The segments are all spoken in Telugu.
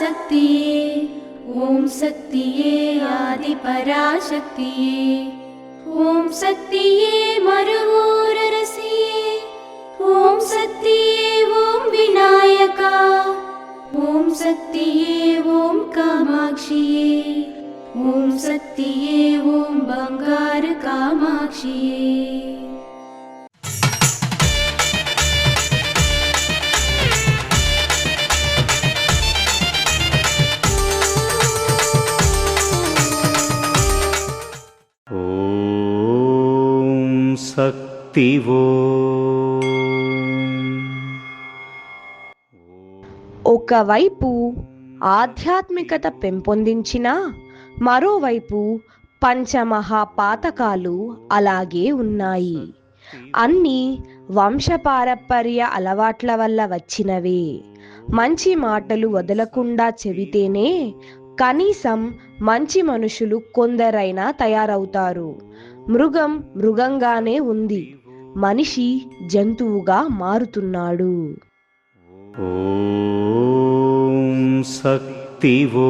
शक्तिये ॐ शक्तिये आदिपराशक्तिये ॐ शक्तिये मरुवोररसिये ॐ शक्तिये ॐ विनायका ॐ शक्तिये ॐ कामाक्षिये ॐ शक्तिये ॐ बंगार कामाक्षिये। శక్తివో ఒకవైపు ఆధ్యాత్మికత పెంపొందించిన మరోవైపు పంచమహాపాతకాలు అలాగే ఉన్నాయి. అన్నీ వంశపారపర్య అలవాట్ల వల్ల వచ్చినవే. మంచి మాటలు వదలకుండా చెబితేనే కనీసం మంచి మనుషులు కొందరైనా తయారవుతారు. మృగం మృగంగానే ఉంది, మనిషి జంతువుగా మారుతున్నాడు. ఓం శక్తివో.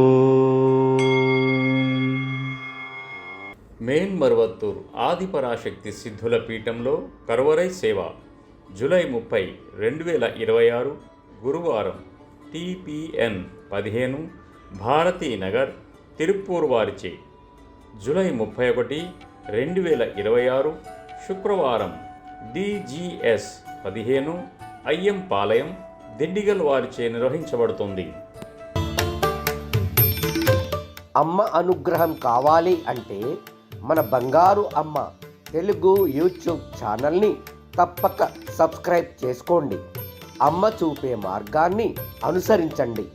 మేన్మరువత్తూర్ ఆదిపరాశక్తి సిద్ధుల పీఠంలో కరువరై సేవ జూలై 30, 2026 గురువారం TPN 15 భారతీనగర్ తిరుప్పూర్ వారిచే. జూలై 31, 2026 శుక్రవారం DGS 15 అయ్యంపాలయం దిండిగల్ వారిచే నిర్వహించబడుతుంది. అమ్మ అనుగ్రహం కావాలి అంటే మన బంగారు అమ్మ తెలుగు యూట్యూబ్ ఛానల్ని తప్పక సబ్స్క్రైబ్ చేసుకోండి. అమ్మ చూపే మార్గాన్ని అనుసరించండి.